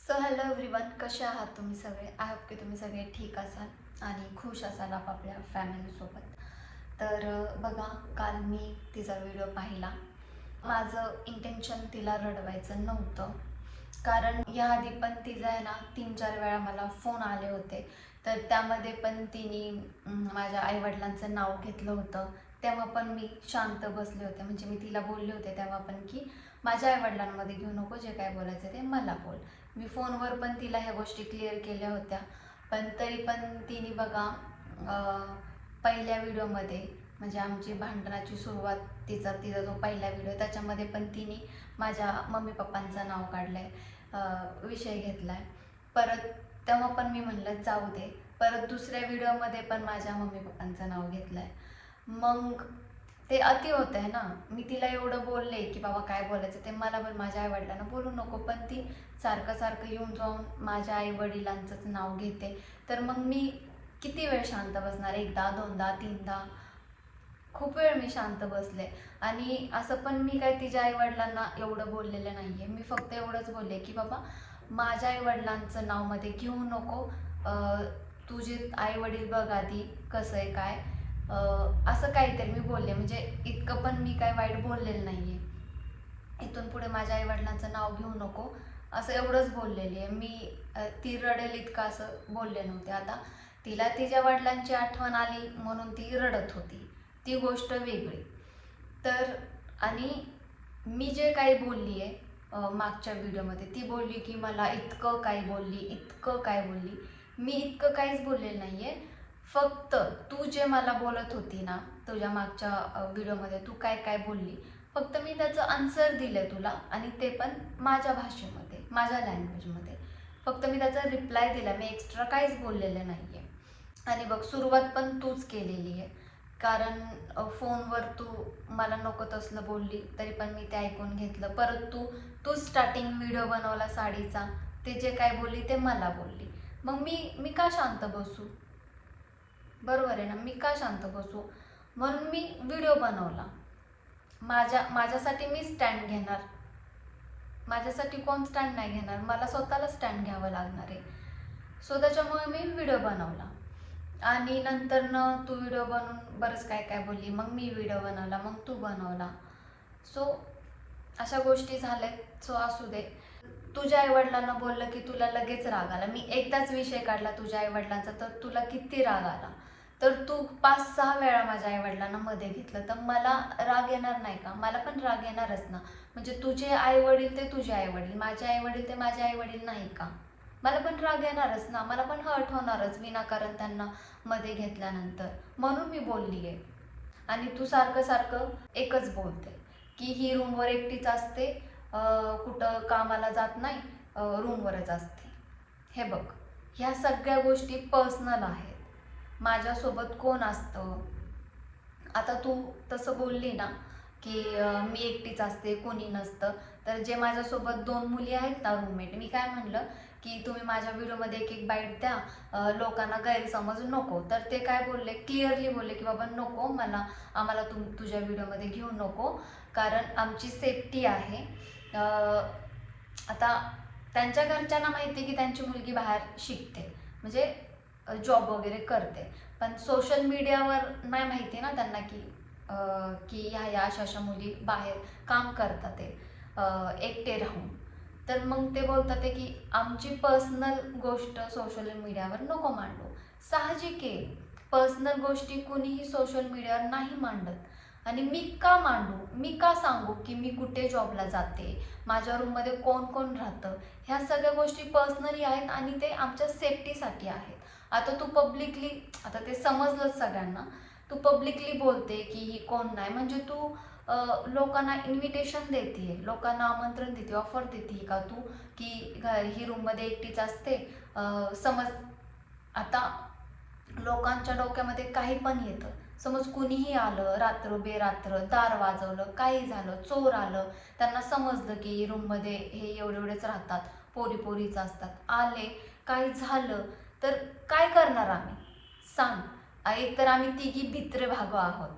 So hello everyone, कसे आहात तुम्ही सगळे? आय होप की तुम्ही सगळे ठीक असाल आणि खुश असाल आपापल्या फॅमिलीसोबत. तर बघा, काल मी तिचा व्हिडिओ पाहिला. माझं इंटेन्शन तिला रडवायचं नव्हतं, कारण याआधी पण तिचा आहे ना 3-4 वेळा मला फोन आले होते. तर त्यामध्ये पण तिने माझ्या आईवडिलांचं नाव घेतलं होतं. तेव्हा पण मी शांत बसले होते, म्हणजे मी तिला बोलले होते तेव्हा पण की माझ्या आईवडिलांमध्ये घेऊ नको, जे काय बोलायचं ते मला बोल. मी फोनवर पण तिला ह्या गोष्टी क्लिअर केल्या होत्या. पण तरी पण तिने बघा, पहिल्या व्हिडिओमध्ये म्हणजे आमची भांडणाची सुरुवात, तिचा तिचा जो पहिला व्हिडिओ त्याच्यामध्ये पण तिने माझ्या मम्मी पप्पांचं नाव काढलं आहे, विषय घेतला आहे. परत तेव्हा पण मी म्हणलं जाऊ दे. परत दुसऱ्या व्हिडिओमध्ये पण माझ्या मम्मी पप्पांचं नाव घेतलं आहे. मग ते अति होतं आहे ना. मी तिला एवढं बोलले की बाबा काय बोलायचं ते मला, पण माझ्या आईवडिलांना बोलू नको, पण ती सारखं सारखं येऊन जाऊन माझ्या आईवडिलांचंच नाव घेते. तर मग मी किती वेळ शांत बसणार? एकदा, दोनदा, तीनदा, खूप वेळ मी शांत बसले. आणि असं पण मी काय तिच्या आईवडिलांना एवढं बोललेलं नाही आहे. मी फक्त एवढंच बोलले की बाबा माझ्या आईवडिलांचं नाव मध्ये घेऊ नको, तुझे आईवडील बघ आधी कसं आहे काय, असं काहीतरी मी बोलले. म्हणजे इतकं पण मी काय वाईट बोललेलं नाही आहे. इथून पुढे माझ्या आईवडिलांचं नाव घेऊ नको असं एवढंच बोललेली आहे मी. ती रडेल इतकं असं बोलले नव्हते. आता तिला तिच्या वडिलांची आठवण आली म्हणून ती रडत होती, ती गोष्ट वेगळी. तर आणि मी जे काही बोलली आहे मागच्या व्हिडिओमध्ये, ती बोलली की मला इतकं काय बोलली, इतकं काय बोलली. मी इतकं काहीच बोललेलं नाही आहे. फक्त तू जे मला बोलत होती ना तुझ्या मागच्या व्हिडिओमध्ये, तू काय काय बोलली, फक्त मी त्याचं आन्सर दिलं तुला, आणि ते पण माझ्या भाषेमध्ये, माझ्या लँग्वेजमध्ये. फक्त मी त्याचा रिप्लाय दिला, मी एक्स्ट्रा काहीच बोललेलं नाही आहे. आणि बघ, सुरुवात पण तूच केलेली आहे, कारण फोनवर तू मला नको तसलं बोलली तरी पण मी ते ऐकून घेतलं. परत तू स्टार्टिंग व्हिडिओ बनवला साडीचा, ते जे काय बोलली ते मला बोलली. मग मी का शांत बसू? बरोबर आहे ना, मी का शांत बसू? म्हणून मी व्हिडिओ बनवला. माझ्यासाठी मी स्टँड घेणार. माझ्यासाठी कोण स्टँड नाही घेणार, मला स्वतःला स्टँड घ्यावं लागणार आहे. सो त्याच्यामुळे मी व्हिडिओ बनवला. आणि नंतरनं तू व्हिडिओ बनवून बरंच काय काय बोलली. मग मी व्हिडिओ बनवला, मग तू बनवला. सो अशा गोष्टी झाल्यात. सो असू दे. तुझ्या आईवडिलांना बोललं की तुला लगेच राग आला. मी एकदाच विषय काढला तुझ्या आईवडिलांचा, तर तुला किती राग आला. तर तू 5-6 वेळा माझ्या आईवडिलांना मध्ये घेतलं, तर मला राग येणार नाही का? मला पण राग येणारच ना. म्हणजे तुझे आईवडील ते तुझे आईवडील, माझे आईवडील ते माझे आईवडील नाही का? मला पण राग येणारच ना, मला पण हर्ट होणारच विनाकारण त्यांना मध्ये घेतल्यानंतर. म्हणून मी बोलली आहे. आणि तू सारखं सारखं एकच बोलते की ही रूमवर एकटीच असते, कुठं कामाला जात नाही, रूमवरच असते. हे बघ, ह्या सगळ्या गोष्टी पर्सनल आहेत. माझ्यासोबत कोण असतं? आता तू तसं बोलली ना की मी एकटीच असते, कोणी नसतं. तर जे माझ्यासोबत 2 मुली आहेत ना रूममेट, मी काय म्हणलं की तुम्ही माझ्या व्हिडिओमध्ये एक एक बाईट द्या, लोकांना गैरसमज नको. तर ते काय बोलले, क्लिअरली बोलले की बाबा नको, आम्हाला तुझ्या व्हिडिओमध्ये घेऊ नको, कारण आमची सेफ्टी आहे. आता त्यांच्या घरच्यांना माहिती की त्यांची मुलगी बाहेर शिकते, म्हणजे जॉब वगैरे करते. पण सोशल मीडियावर नाही माहिती ना त्यांना की ह्या अशा अशा मुली बाहेर काम करतात ते एकटे राहून. तर मग ते बोलतात की आमची पर्सनल गोष्ट सोशल मीडियावर नको मांडू. साहजिक आहे, पर्सनल गोष्टी कुणीही सोशल मीडियावर नाही मांडत. आणि मी का मांडू? मी का सांगू की मी कुठे जॉबला जाते, माझ्या रूममध्ये कोण कोण राहतं? ह्या सगळ्या गोष्टी पर्सनली आहेत आणि ते आमच्या सेफ्टीसाठी आहेत. आता तू पब्लिकली, आता ते समजलंच सगळ्यांना, तू पब्लिकली बोलते की ही कोण नाही, म्हणजे तू लोकांना इन्व्हिटेशन देते, लोकांना आमंत्रण देते, ऑफर देते का तू की ही रूममध्ये एकटीच असते. समज आता लोकांच्या डोक्यामध्ये काही पण येतं. समज कुणीही आलं, रात्र बेरात्र दार वाजवलं, काही झालं, चोर आलं, त्यांना समजलं की रूममध्ये हे एवढेच राहतात, पोरी पोरीच असतात, आले, काही झालं तर काय करणार आम्ही? सांग. एक तर आम्ही तिघी भित्रे भागो आहोत,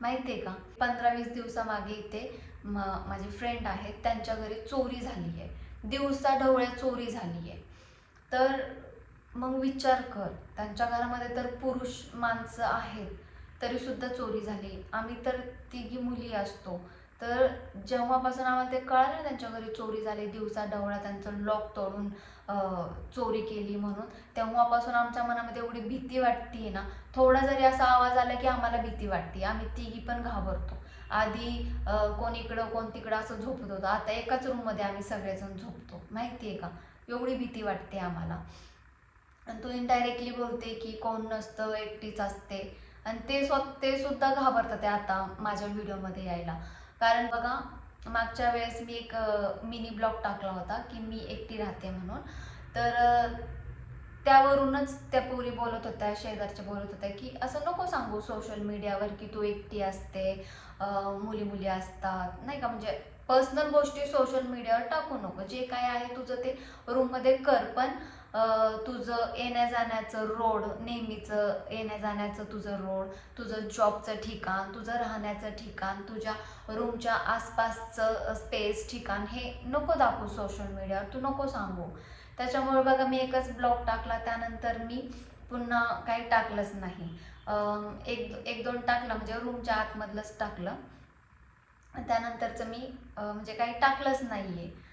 माहिती आहे का? 15-20 दिवसामागे इथे माझी फ्रेंड आहे, त्यांच्या घरी चोरी झाली आहे. दिवसा ढवळ्या चोरी झाली आहे. तर मग विचार कर, त्यांच्या घरामध्ये तर पुरुष माणसं आहेत तरीसुद्धा चोरी झाली. आम्ही तर तिघी मुली असतो, तर जेव्हापासून आम्हाला ते कळालं त्यांच्या घरी चोरी झाली, दिवसा ढवळा त्यांचं लॉक तोडून चोरी केली म्हणून, तेव्हापासून आमच्या मनामध्ये एवढी भीती वाटते ना, थोडा जरी असा आवाज आला की आम्हाला भीती वाटते. आम्ही तिघी पण घाबरतो. आधी कोण इकडं कोण तिकडं असं झोपत होतं, आता एकाच रूममध्ये आम्ही सगळेजण झोपतो. माहिती आहे का, एवढी भीती वाटते आम्हाला. आणि तू इनडायरेक्टली बोलते की कोण नसतं, एकटीच असते, आणि ते सुद्धा घाबरतात आता माझ्या व्हिडिओमध्ये यायला. कारण बघा, मागच्या वेळेस मी एक मिनी ब्लॉग टाकला होता की मी एकटी राहते म्हणून. तर त्यावरूनच त्या पोरी बोलत होत्या, शेजारच्या बोलत होत्या की असं नको सांगू सोशल मीडियावर की तू एकटी असते, मुली मुली असतात, नाही का, म्हणजे पर्सनल गोष्टी सोशल मीडियावर टाकू नको. जे काय आहे तुझं ते रूममध्ये कर, पण तुझं येण्या जाण्याचं रोड, नेहमीचं येण्या जाण्याचं तुझं रोड, तुझं जॉबचं ठिकाण, तुझं राहण्याचं ठिकाण, तुझ्या रूमच्या आसपासचं स्पेस ठिकाण हे नको दाखवू सोशल मीडियावर, तू नको सांगू. त्याच्यामुळे बघा, मी एकच ब्लॉग टाकला, त्यानंतर मी पुन्हा काही टाकलंच नाही. एक दोन टाकलं, म्हणजे रूमच्या आतमधलंच टाकलं. त्यानंतरचं मी म्हणजे काही टाकलंच नाही आहे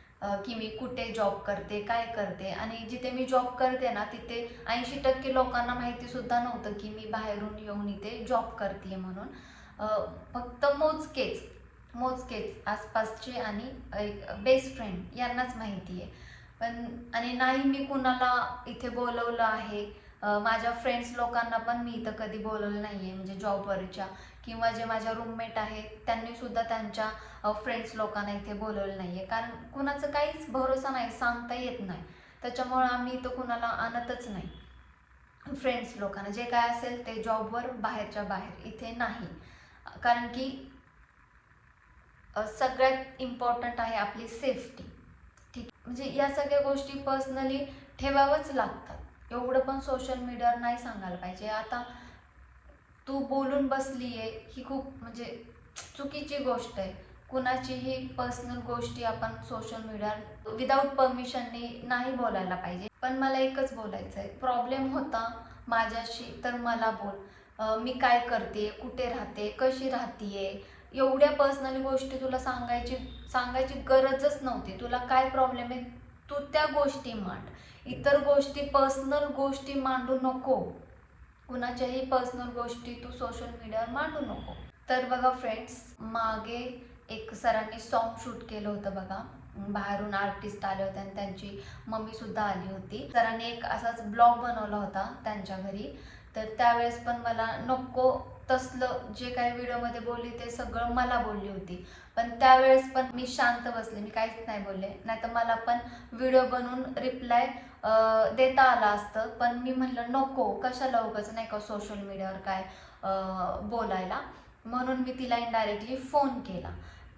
की मी कुठे जॉब करते, काय करते. आणि जिथे मी जॉब करते ना, तिथे 80% लोकांना माहितीसुद्धा नव्हतं की मी बाहेरून येऊन इथे जॉब करते म्हणून. फक्त मोजकेच आसपासचे आणि एक बेस्ट फ्रेंड यांनाच माहिती आहे. पण आणि नाही मी कुणाला इथे बोलवलं आहे. माझ्या फ्रेंड्स लोकांना पण मी इथं कधी बोलवलं नाही आहे, म्हणजे जॉबवरच्या किंवा जे माझ्या रूममेट आहेत त्यांनीसुद्धा त्यांच्या फ्रेंड्स लोकांना इथे बोलवलं नाही आहे. कारण कुणाचं काहीच भरोसा नाही, सांगता येत नाही. त्याच्यामुळं आम्ही इथं कुणाला आणतच नाही. फ्रेंड्स लोकांना जे काय असेल ते जॉबवर, बाहेरच्या बाहेर, इथे नाही. कारण की सगळ्यात इम्पॉर्टंट आहे आपली सेफ्टी. ठीक, म्हणजे या सगळ्या गोष्टी पर्सनली ठेवावंच लागतात. एवढं पण सोशल मीडियावर नाही सांगायला पाहिजे. आता तू बोलून बसली आहे ही खूप म्हणजे चुकीची गोष्ट आहे. कुणाचीही पर्सनल गोष्टी आपण सोशल मीडियावर विदाऊट परमिशनने नाही बोलायला पाहिजे. पण मला एकच बोलायचं आहे, प्रॉब्लेम होता माझ्याशी तर मला बोल. मी काय करते, कुठे राहते, कशी राहतीये, एवढ्या पर्सनल गोष्टी तुला सांगायची गरजच नव्हती. तुला काय प्रॉब्लेम आहे तू त्या गोष्टी मांड. इतर गोष्टी, पर्सनल गोष्टी मांडू नको. कुणाच्याही पर्सनल गोष्टी तू सोशल मीडियावर मांडू नको. तर बघा फ्रेंड्स, मागे एक सरांनी सॉन्ग शूट केलं होतं बघा. बाहेरून आर्टिस्ट आले होते आणि त्यांची मम्मीसुद्धा आली होती. सरांनी एक असाच ब्लॉग बनवला होता त्यांच्या घरी. तर त्यावेळेस पण मला नको तसलं जे काही व्हिडिओमध्ये बोलली ते सगळं मला बोलली होती. पण त्यावेळेस पण मी शांत बसले, मी काहीच नाही बोलले. नाहीतर मला पण व्हिडिओ बनवून रिप्लाय देता आला असतं. पण मी म्हटलं नको, कशाला उगाच नाही का सोशल मीडियावर काय बोलायला. म्हणून मी तिला इनडायरेक्टली फोन केला.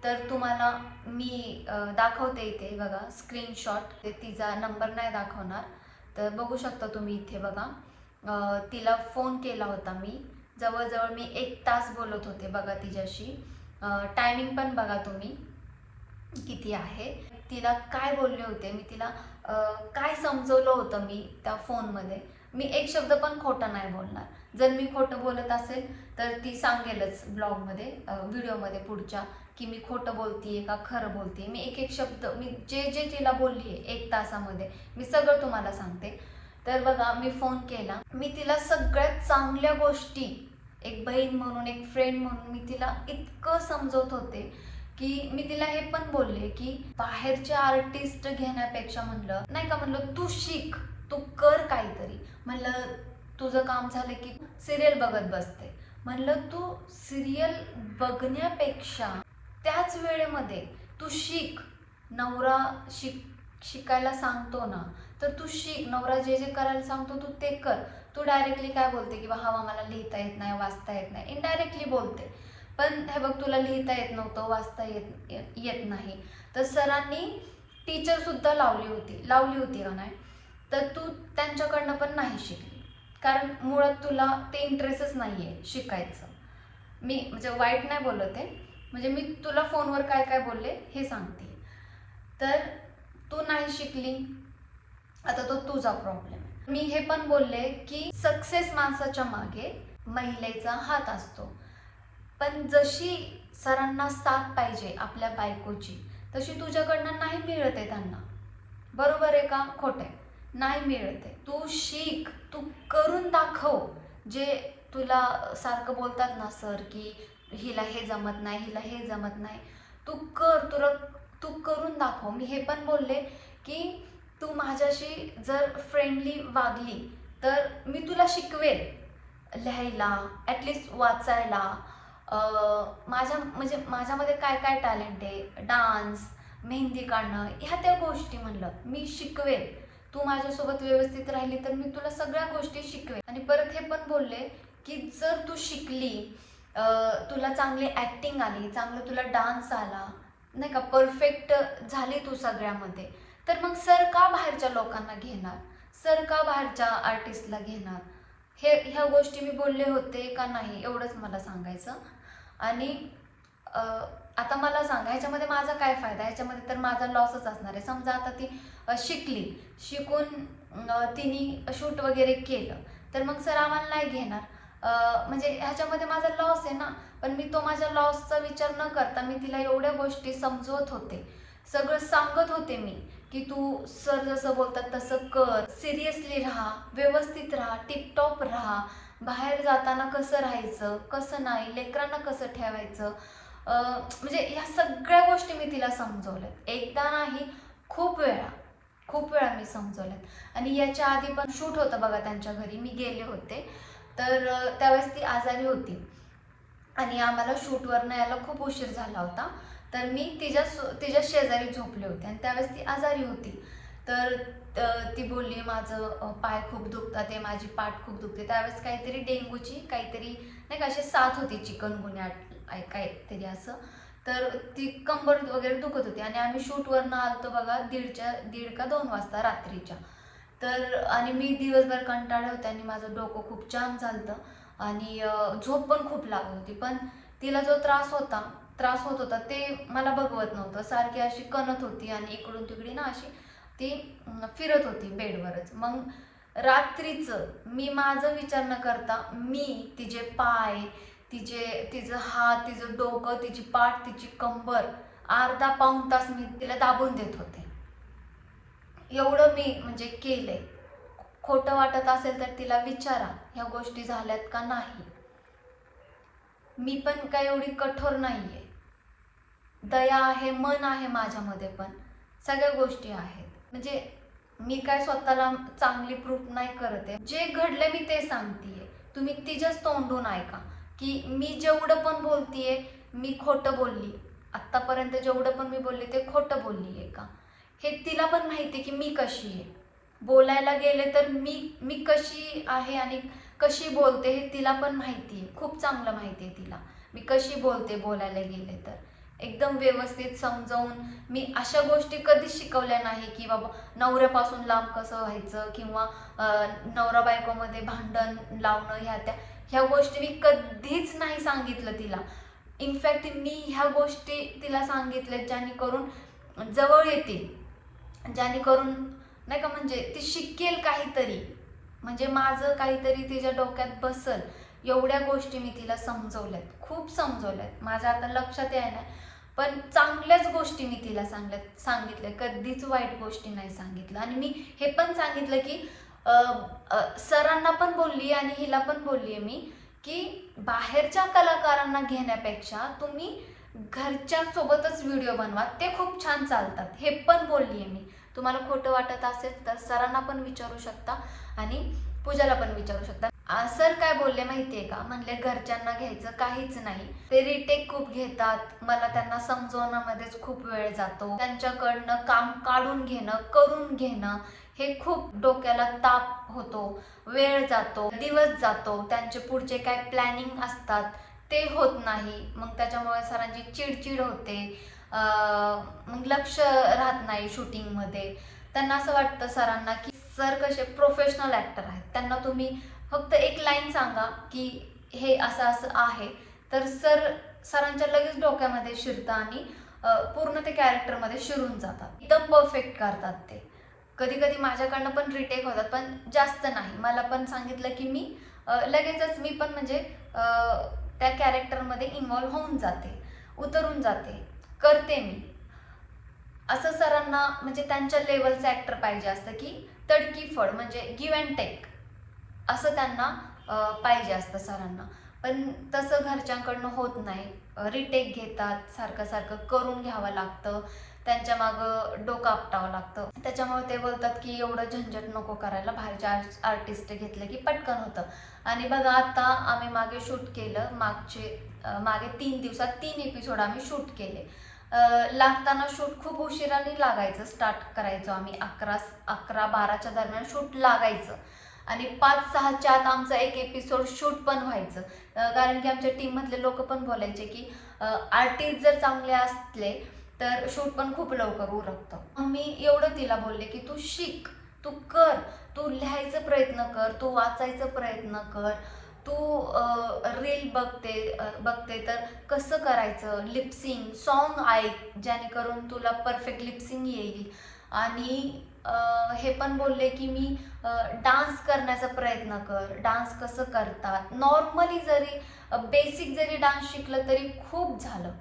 तर तुम्हाला मी दाखवते इथे बघा स्क्रीनशॉट. ते तिचा नंबर नाही दाखवणार, तर बघू शकता तुम्ही इथे बघा. तिला फोन केला होता मी. जवळजवळ मी 1 तास बोलत होते बघा तिच्याशी. टायमिंग पण बघा तुम्ही किती आहे. तिला काय बोलले होते, मी तिला काय समजवलं होतं मी त्या फोनमध्ये. मी एक शब्द पण खोटा नाही बोलणार. जर मी खोटं बोलत असेल तर ती सांगेलच ब्लॉगमध्ये, व्हिडिओमध्ये पुढच्या, की मी खोटं बोलतीये का खरं बोलतीये. मी एक शब्द, मी जे तिला बोलली आहे 1 तासामध्ये, मी सगळं तुम्हाला सांगते. तर बघा, मी फोन केला. मी तिला सगळ्यात चांगल्या गोष्टी, एक बहीण म्हणून, एक फ्रेंड म्हणून मी तिला इतकं समजवत होते की मी तिला हे पण बोलले की बाहेरचे आर्टिस्ट घेण्यापेक्षा म्हणलं नाही का, म्हणलं तू शिक, तू कर काहीतरी. म्हणलं तुझं काम झालं की सिरियल बघत बसते. म्हणलं तू सिरियल बघण्यापेक्षा त्याच वेळेमध्ये तू शिक. नवरा शिकायला सांगतो ना, तर तू शिक. नवरा जे करायला सांगतो तू ते कर. तू डायरेक्टली काय बोलते की हवा मला लिहिता येत नाही, वाचता येत नाही. इनडायरेक्टली बोलते. पण हे बघ, तुला लिहिता येत नव्हतं, वाचता येत नाही, तर सरांनी टीचरसुद्धा लावली होती का नाही, तर तू त्यांच्याकडनं पण नाही शिकली. कारण मुळात तुला ते इंटरेस्टच नाही आहे शिकायचं. मी म्हणजे वाईट नाही बोलत आहे, म्हणजे मी तुला फोनवर काय काय बोलले हे सांगते. तर तू नाही शिकली, आता तो तुझा प्रॉब्लेम आहे. मी हे पण बोलले की सक्सेस माणसाच्या मागे महिलेचा हात असतो, पण जशी सरांना साथ पाहिजे आपल्या बायकोची तशी तुझ्याकडनं नाही मिळत आहे त्यांना. बरोबर आहे का खोटं आहे? नाही मिळत आहे. तू शिक, तू करून दाखव. जे तुला सारखं बोलतात ना सर की हिला हे जमत नाही, हिला हे जमत नाही, तू कर, तू करून दाखव. मी हे पण बोलले की तू माझ्याशी जर फ्रेंडली वागली तर मी तुला शिकवेल लिहायला, ॲटलिस्ट वाचायला. माझ्यामध्ये काय काय टॅलेंट आहे, डान्स, मेहंदी काढणं, ह्या त्या गोष्टी म्हणलं मी शिकवेल. तू माझ्यासोबत व्यवस्थित राहिली तर मी तुला सगळ्या गोष्टी शिकवेल. आणि परत हे पण बोलले की जर तू शिकली, तुला चांगली ॲक्टिंग आली, चांगलं तुला डान्स आला नाही का, परफेक्ट झाली तू सगळ्यामध्ये, तर मग सर का बाहेरच्या लोकांना घेणार, सर का बाहेरच्या आर्टिस्टला घेणार. ह्या गोष्टी मी बोलले होते का नाही, एवढंच मला सांगायचं. आणि आता मला सांगा ह्याच्यामध्ये माझा काय फायदा, ह्याच्यामध्ये तर माझा लॉसच असणार आहे. समजा आता ती शिकून तिने शूट वगैरे केलं तर मग सर आम्हाला नाही घेणार, म्हणजे ह्याच्यामध्ये माझा लॉस आहे ना. पण मी तो माझ्या लॉसचा विचार न करता मी तिला एवढ्या गोष्टी समजवत होते, सगळं सांगत होते मी की तू सर जसं बोलतात तसं कर, सिरियसली राहा, व्यवस्थित राहा, टिपटॉप राहा, बाहेर जाताना कसं राहायचं, कसं नाही, लेकरांना कसं ठेवायचं, म्हणजे ह्या सगळ्या गोष्टी मी तिला समजवल्यात. एकदा नाही, खूप वेळा मी समजवल्यात. आणि याच्या आधी पण शूट होतं बघा त्यांच्या घरी, मी गेले होते. तर त्यावेळेस ती आजारी होती आणि आम्हाला शूटवरनं यायला खूप उशीर झाला होता. तर मी तिच्या शेजारी झोपले होते आणि त्यावेळेस ती आजारी होती. तर ती बोलली माझं पाय खूप दुखतात आहे, माझी पाठ खूप दुखते. त्यावेळेस काहीतरी डेंग्यूची काहीतरी नाही का अशी साथ होती, चिकनगुन्या काहीतरी असं. तर ती कंबर वगैरे दुखत होती आणि आम्ही शूटवरनं आलतो बघा 1:30 का 2 वाजता रात्रीच्या. तर आणि मी दिवसभर कंटाळले होते आणि माझं डोकं खूप जाम झालं आणि झोप पण खूप लागत होती. पण तिला जो त्रास होत होता ते मला बघवत नव्हतं. सारखी अशी कणत होती आणि इकडून तिकडे ना अशी ती फिरत होती बेडवरच. मग रात्रीचं मी माझं विचार न करता मी तिचे पाय, तिचं हात, तिचं डोकं, तिची पाठ, तिची कंबर अर्धा पाऊण तास मी तिला दाबून देत होते. एवढं मी म्हणजे केलंय. खोटं वाटत असेल तर तिला विचारा ह्या गोष्टी झाल्यात का नाही. मी पण काय एवढी कठोर नाहीये, दया आहे, मन आहे माझ्यामध्ये, पण सगळ्या गोष्टी आहेत. म्हणजे मी काय स्वतःला चांगली प्रूफ नाही करत आहे. जे घडलं मी ते सांगतेय, तुम्ही तिच्याच तोंडून ऐका की मी जेवढं पण बोलतीये मी खोटं बोलली, आत्तापर्यंत जेवढं पण मी बोलले ते खोटं बोलली आहे का, हे तिला पण माहिती आहे की मी कशी आहे. बोलायला गेले तर मी कशी आहे आणि कशी बोलते हे तिला पण माहिती आहे, खूप चांगलं माहिती आहे तिला मी कशी बोलते. बोलायला गेले तर एकदम व्यवस्थित समजावून. मी अशा गोष्टी कधीच शिकवल्या नाही की बाबा नवऱ्यापासून लांब कसं व्हायचं किंवा नवरा बायकोमध्ये भांडण लावणं, ह्या गोष्टी मी कधीच नाही सांगितलं तिला. इनफॅक्ट मी ह्या गोष्टी तिला सांगितल्या जेणेकरून जवळ येतील, जेणेकरून नाही का म्हणजे ती शिकेल काहीतरी, म्हणजे माझं काहीतरी तिच्या डोक्यात बसल. एवढ्या गोष्टी मी तिला समजवल्यात, खूप समजवल्यात. माझ्या आता लक्षात याय नाही, पण चांगल्याच गोष्टी मी तिला सांगितल्या, कधीच वाईट गोष्टी नाही सांगितलं. आणि मी हे पण सांगितलं की सरांना पण बोलली आणि हिला पण बोलली आहे मी की बाहेरच्या कलाकारांना घेण्यापेक्षा तुम्ही घरच्या सोबतच व्हिडिओ बनवा, ते खूप छान चालतात. हे पण बोलली आहे मी. तुम्हाला खोटं वाटत असेल तर सरांना पण विचारू शकता आणि पूजाला पण विचारू शकता. सर काय बोलले माहितीये का, म्हणले घरच्यांना घ्यायचं काहीच नाही, ते रिटेक खूप घेतात, मला त्यांना समजवण्यामध्येच खूप वेळ जातो, त्यांच्याकडनं काम काढून घेणं, करून घेणं हे खूप डोक्याला ताप होतो, वेळ जातो, दिवस जातो, त्यांचे पुढचे काय प्लॅनिंग असतात ते होत नाही. मग त्याच्यामुळे सरांची चिडचिड होते, मग लक्ष राहत नाही शूटिंगमध्ये. त्यांना असं वाटतं सरांना की सर कसे प्रोफेशनल ॲक्टर आहेत, त्यांना तुम्ही फक्त एक लाईन सांगा की हे असं असं आहे तर सरांच्या लगेच डोक्यामध्ये शिरतं आणि पूर्ण ते कॅरेक्टरमध्ये शिरून जातात, एकदम परफेक्ट करतात ते. कधी कधी माझ्याकडनं पण रिटेक होतात, पण जास्त नाही. मला पण सांगितलं की मी लगेचच मी पण म्हणजे त्या कॅरेक्टरमध्ये इन्व्हॉल्व होऊन जाते, उतरून जाते, करते मी. असं सरांना म्हणजे त्यांच्या लेवलचं ॲक्टर पाहिजे असतं की तडकीफड म्हणजे गिव्ह अँड टेक, असं त्यांना पाहिजे असतं सरांना. पण तसं घरच्यांकडनं होत नाही. रिटेक घेतात, सारखं सारखं करून घ्यावं लागतं, त्यांच्या मागं डोकं आपटावं लागतं. त्याच्यामुळे ते बोलतात की एवढं झंझट नको करायला, बाहेरचे आर्टिस्ट घेतले की पटकन होतं. आणि बघा आता आम्ही मागे शूट केलं, मागे 3 दिवसात 3 एपिसोड आम्ही शूट केले. लागताना शूट खूप उशिराने लागायचं, स्टार्ट करायचो आम्ही 11-12च्या दरम्यान शूट लागायचं आणि 5-6च्या आत आमचा एक एपिसोड शूट पण व्हायचं. कारण की आमच्या टीममधले लोक पण बोलायचे की आर्टिस्ट जर चांगले असले तर शूट पण खूप लवकर उरकतं. मी एवढं तिला बोलले की तू शिक, तू कर, तू लिहायचा प्रयत्न कर, तू वाचायचा प्रयत्न कर, तू रील बघते तर कसं करायचं, लिपसिंग सॉन्ग ऐक, जेणेकरून तुला परफेक्ट लिपसिंग येईल. आणि हे पण बोलले की मी डान्स करण्याचा प्रयत्न कर, डान्स कसं करतात, नॉर्मली जरी बेसिक जरी डान्स शिकलं तरी खूप झालं.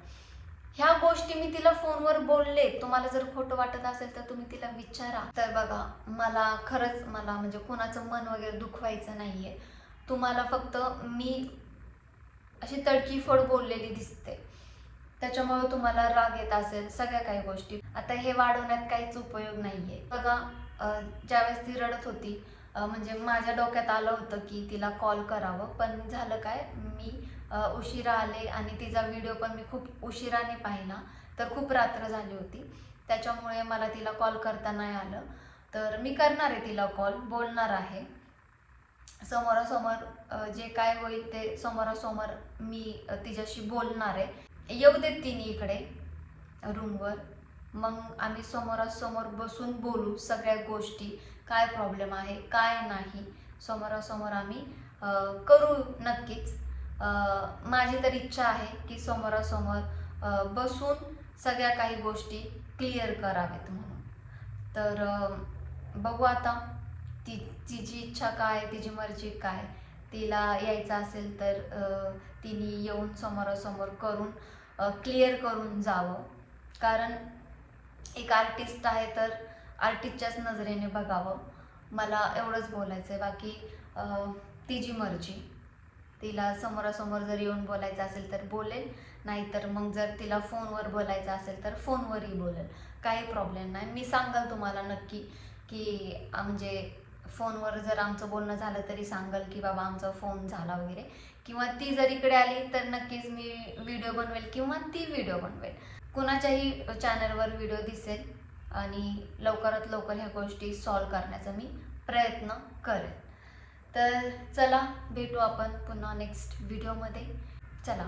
ह्या गोष्टी मी तिला फोनवर बोलले. तुम्हाला जर खोटं वाटत असेल तर तुम्ही तिला विचारा. तर बघा, मला म्हणजे कोणाचं मन वगैरे दुखवायचं नाहीये. तुम्हाला फक्त मी अशी तडकीफोड बोललेली दिसते, त्याच्यामुळे तुम्हाला राग येत असेल सगळ्या काही गोष्टी. आता हे वाढवण्यात काहीच उपयोग नाहीये. बघा, ज्यावेळेस ती रडत होती म्हणजे माझ्या डोक्यात आलं होतं की तिला कॉल करावं, पण झालं काय, मी उशिरा आले आणि तिचा व्हिडिओ पण मी खूप उशिराने पाहिला, तर खूप रात्र झाली होती. त्याच्यामुळे मला तिला कॉल करता नाही आलं. तर मी करणार आहे तिला कॉल, बोलणार आहे समोरासमोर. जे काय होईल ते समोरासमोर मी तिच्याशी बोलणार आहे. येऊ देत तिने इकडे रूमवर, मग आम्ही समोरासमोर बसून बोलू सगळ्या गोष्टी, काय प्रॉब्लेम आहे काय नाही, समोरासमोर आम्ही करू नक्कीच. माझी तर इच्छा आहे की समोरासमोर बसून सगळ्या काही गोष्टी क्लिअर कराव्यात म्हणून. तर बघू आता तिची इच्छा काय, तिची मर्जी काय. तिला यायचं असेल तर तिने येऊन समोरासमोर करून क्लिअर करून जावं. कारण एक आर्टिस्ट आहे तर आर्टिस्टच्याच नजरेने बघावं, मला एवढंच बोलायचं आहे. बाकी तिची मर्जी. तिला समोरासमोर जर येऊन बोलायचं असेल तर बोलेल, नाहीतर मग जर तिला फोनवर बोलायचं असेल तर फोनवरही बोलेल, काही प्रॉब्लेम नाही. मी सांगाल तुम्हाला नक्की की म्हणजे फोनवर जर आमचं बोलणं झालं तरी सांगाल की बाबा आमचा फोन झाला वगैरे. किंवा ती जर इकडे आली तर नक्कीच मी व्हिडिओ बनवेल किंवा ती व्हिडिओ बनवेल. कुणाच्याही चॅनलवर व्हिडिओ दिसेल आणि लवकरात लवकर ह्या गोष्टी सॉल्व करण्याचा मी प्रयत्न करेन. तर चला, भेटू आपण पुन्हा नेक्स्ट व्हिडिओमध्ये. चला,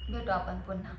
भेटू आपण पुन्हा.